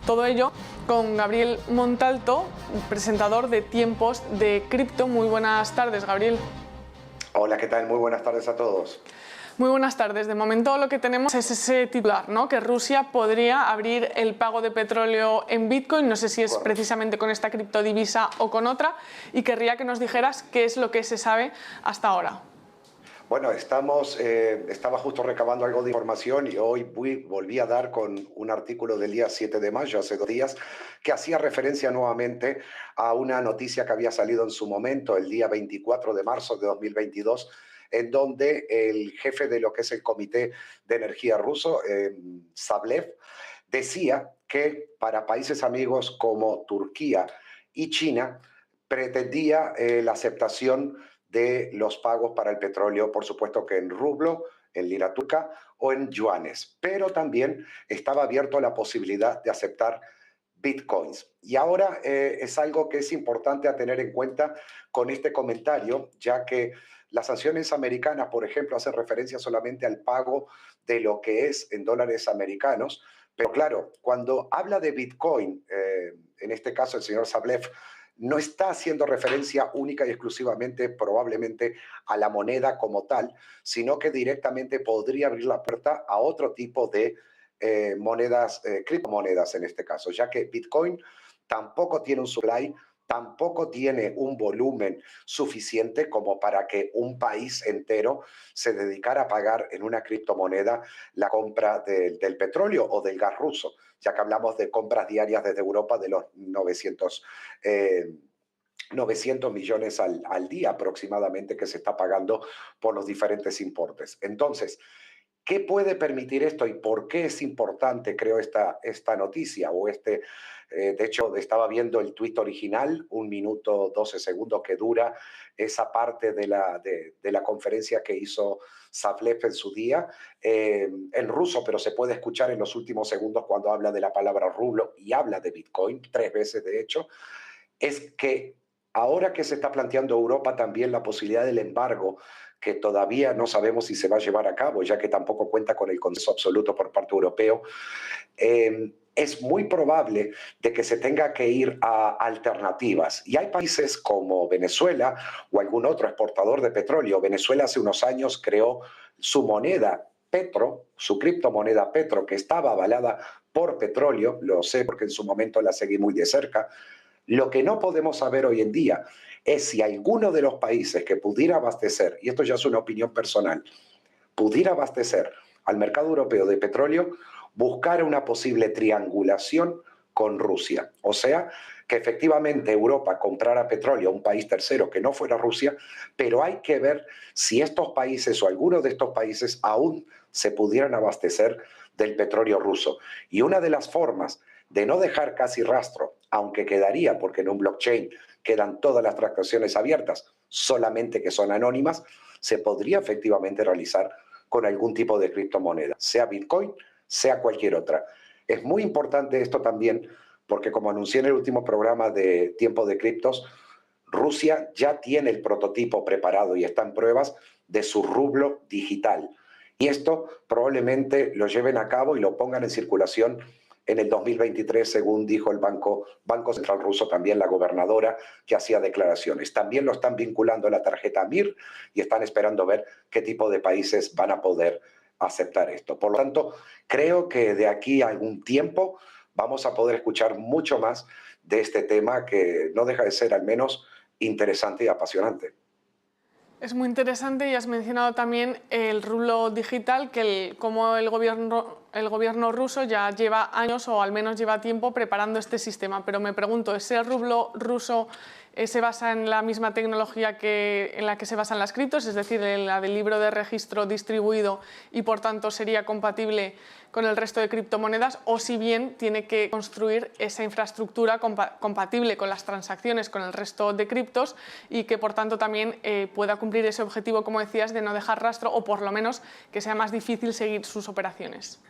Todo ello con Gabriel Montalto, presentador de Tiempos de Cripto. Muy buenas tardes, Gabriel. Hola, ¿qué tal? Muy buenas tardes a todos. Muy buenas tardes. De momento lo que tenemos es ese titular, ¿no? Que Rusia podría abrir el pago de petróleo en Bitcoin. No sé si es Correcto. precisamente con esta criptodivisa o con otra. Y querría que nos dijeras qué es lo que se sabe hasta ahora. Bueno, estaba justo recabando algo de información y hoy volví a dar con un artículo del día 7 de mayo, hace 2 días, que hacía referencia nuevamente a una noticia que había salido en su momento, el día 24 de marzo de 2022, en donde el jefe de lo que es el Comité de Energía ruso, Savlev, decía que para países amigos como Turquía y China pretendía la aceptación de los pagos para el petróleo, por supuesto que en rublo, en lira turca o en yuanes, pero también estaba abierto a la posibilidad de aceptar bitcoins. Y ahora es algo que es importante a tener en cuenta con este comentario, ya que las sanciones americanas, por ejemplo, hacen referencia solamente al pago de lo que es en dólares americanos, pero claro, cuando habla de bitcoin, en este caso el señor Savlev, no está haciendo referencia única y exclusivamente probablemente a la moneda como tal, sino que directamente podría abrir la puerta a otro tipo de monedas, criptomonedas en este caso, ya que Bitcoin tampoco tiene un supply, tampoco tiene un volumen suficiente como para que un país entero se dedicara a pagar en una criptomoneda la compra del petróleo o del gas ruso, ya que hablamos de compras diarias desde Europa de los 900 millones al día aproximadamente que se está pagando por los diferentes importes. Entonces, ¿qué puede permitir esto y por qué es importante, creo, esta noticia? De hecho, estaba viendo el tuit original, 1 minuto 12 segundos que dura esa parte de la conferencia que hizo Savlev en su día, en ruso, pero se puede escuchar en los últimos segundos cuando habla de la palabra rublo y habla de Bitcoin, 3 veces de hecho, es que ahora que se está planteando Europa también la posibilidad del embargo, que todavía no sabemos si se va a llevar a cabo, ya que tampoco cuenta con el consenso absoluto por parte europeo, es muy probable de que se tenga que ir a alternativas. Y hay países como Venezuela o algún otro exportador de petróleo. Venezuela hace unos años creó su moneda Petro, su criptomoneda Petro, que estaba avalada por petróleo, lo sé porque en su momento la seguí muy de cerca. Lo que no podemos saber hoy en día es si alguno de los países que pudiera abastecer, y esto ya es una opinión personal, pudiera abastecer al mercado europeo de petróleo, buscar una posible triangulación con Rusia. O sea, que efectivamente Europa comprara petróleo a un país tercero que no fuera Rusia, pero hay que ver si estos países o algunos de estos países aún se pudieran abastecer del petróleo ruso. Y una de las formas de no dejar casi rastro, aunque quedaría, porque en un blockchain quedan todas las transacciones abiertas, solamente que son anónimas, se podría efectivamente realizar con algún tipo de criptomoneda, sea Bitcoin, sea cualquier otra. Es muy importante esto también porque, como anuncié en el último programa de Tiempo de Criptos, Rusia ya tiene el prototipo preparado y está en pruebas de su rublo digital. Y esto probablemente lo lleven a cabo y lo pongan en circulación en el 2023, según dijo el Banco Central Ruso, también la gobernadora que hacía declaraciones. También lo están vinculando a la tarjeta MIR y están esperando ver qué tipo de países van a poder aceptar esto. Por lo tanto, creo que de aquí a algún tiempo vamos a poder escuchar mucho más de este tema que no deja de ser al menos interesante y apasionante. Es muy interesante y has mencionado también el rublo digital, que como el gobierno ruso ya lleva años o al menos lleva tiempo preparando este sistema. Pero me pregunto, ¿ese rublo ruso se basa en la misma tecnología en la que se basan las criptos, es decir, en la del libro de registro distribuido y por tanto sería compatible con el resto de criptomonedas, o si bien tiene que construir esa infraestructura compatible con las transacciones con el resto de criptos y que por tanto también pueda cumplir ese objetivo, como decías, de no dejar rastro o por lo menos que sea más difícil seguir sus operaciones?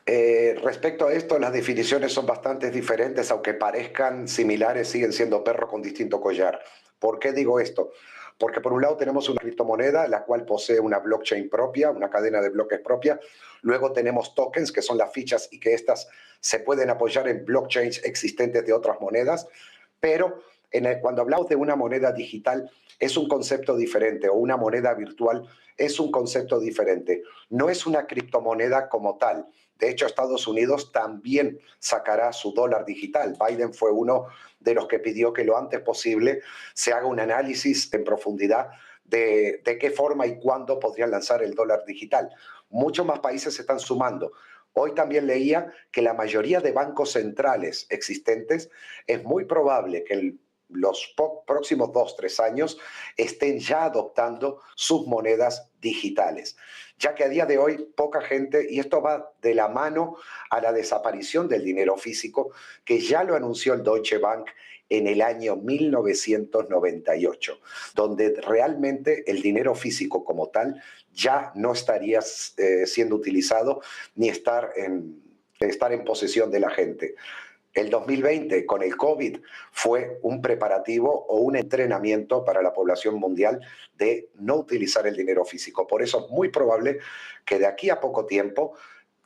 Respecto a esto, las definiciones son bastante diferentes, aunque parezcan similares, siguen siendo perro con distinto collar. ¿Por qué digo esto? Porque por un lado tenemos una criptomoneda, la cual posee una blockchain propia, una cadena de bloques propia. Luego tenemos tokens, que son las fichas y que estas se pueden apoyar en blockchains existentes de otras monedas. Pero cuando hablamos de una moneda digital, es un concepto diferente, o una moneda virtual es un concepto diferente. No es una criptomoneda como tal. De hecho, Estados Unidos también sacará su dólar digital. Biden fue uno de los que pidió que lo antes posible se haga un análisis en profundidad de qué forma y cuándo podrían lanzar el dólar digital. Muchos más países se están sumando. Hoy también leía que la mayoría de bancos centrales existentes es muy probable que los próximos 2-3 años estén ya adoptando sus monedas digitales, ya que a día de hoy poca gente, y esto va de la mano a la desaparición del dinero físico, que ya lo anunció el Deutsche Bank en el año 1998, donde realmente el dinero físico como tal ya no estaría siendo utilizado ni estar en posesión de la gente. El 2020, con el COVID, fue un preparativo o un entrenamiento para la población mundial de no utilizar el dinero físico. Por eso es muy probable que de aquí a poco tiempo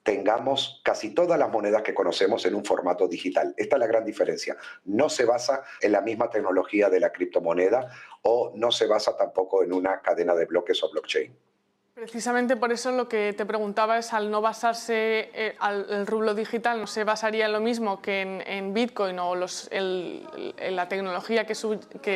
tengamos casi todas las monedas que conocemos en un formato digital. Esta es la gran diferencia. No se basa en la misma tecnología de la criptomoneda o no se basa tampoco en una cadena de bloques o blockchain. Precisamente por eso lo que te preguntaba es, al no basarse el rublo digital, ¿no se basaría en lo mismo que en Bitcoin o en la tecnología que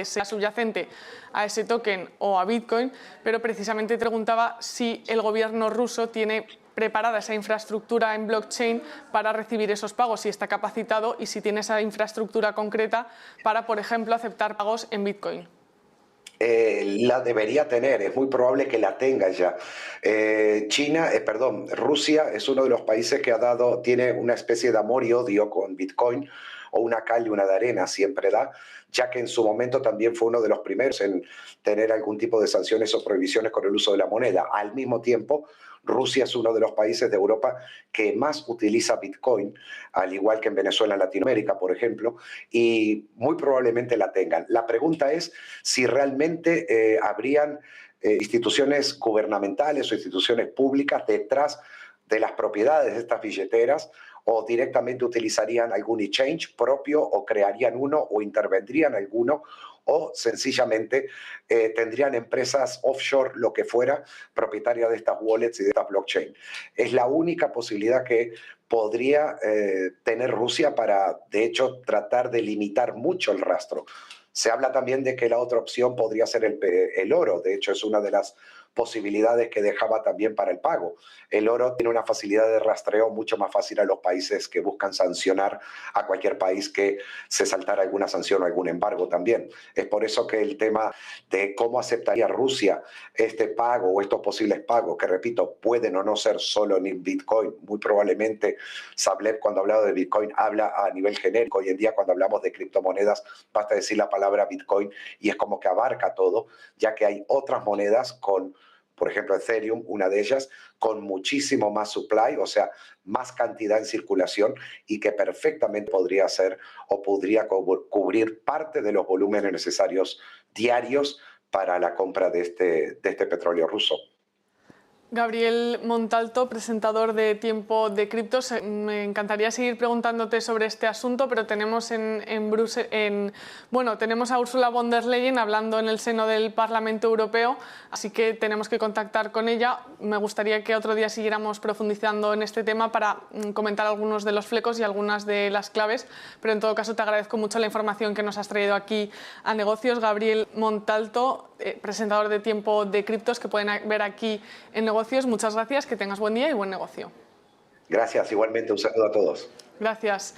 sea subyacente a ese token o a Bitcoin? Pero precisamente te preguntaba si el gobierno ruso tiene preparada esa infraestructura en blockchain para recibir esos pagos, si está capacitado y si tiene esa infraestructura concreta para, por ejemplo, aceptar pagos en Bitcoin. La debería tener, es muy probable que la tenga ya. Rusia es uno de los países que tiene una especie de amor y odio con Bitcoin, o una cal y una de arena siempre da, ya que en su momento también fue uno de los primeros en tener algún tipo de sanciones o prohibiciones con el uso de la moneda. Al mismo tiempo, Rusia es uno de los países de Europa que más utiliza Bitcoin, al igual que en Venezuela, en Latinoamérica, por ejemplo, y muy probablemente la tengan. La pregunta es si realmente habrían instituciones gubernamentales o instituciones públicas detrás de las propiedades de estas billeteras, o directamente utilizarían algún exchange propio o crearían uno o intervendrían alguno, o sencillamente tendrían empresas offshore, lo que fuera, propietarias de estas wallets y de estas blockchain. Es la única posibilidad que podría tener Rusia para, de hecho, tratar de limitar mucho el rastro. Se habla también de que la otra opción podría ser el oro. De hecho, es una de las posibilidades que dejaba también para el pago. El oro tiene una facilidad de rastreo mucho más fácil a los países que buscan sancionar a cualquier país que se saltara alguna sanción o algún embargo también. Es por eso que el tema de cómo aceptaría Rusia este pago o estos posibles pagos, que repito, pueden o no ser solo en Bitcoin. Muy probablemente Sablev, cuando hablaba de Bitcoin, habla a nivel genérico. Hoy en día, cuando hablamos de criptomonedas, basta decir la palabra Bitcoin y es como que abarca todo, ya que hay otras monedas con, por ejemplo, Ethereum, una de ellas, con muchísimo más supply, o sea, más cantidad en circulación, y que perfectamente podría hacer o podría cubrir parte de los volúmenes necesarios diarios para la compra de este petróleo ruso. Gabriel Montalto, presentador de Tiempo de Criptos. Me encantaría seguir preguntándote sobre este asunto, pero tenemos tenemos a Ursula von der Leyen hablando en el seno del Parlamento Europeo, así que tenemos que contactar con ella. Me gustaría que otro día siguiéramos profundizando en este tema para comentar algunos de los flecos y algunas de las claves, pero en todo caso te agradezco mucho la información que nos has traído aquí a Negocios. Gabriel Montalto, presentador de Tiempo de Criptos, que pueden ver aquí en Negocios. Muchas gracias, que tengas buen día y buen negocio. Gracias, igualmente un saludo a todos. Gracias.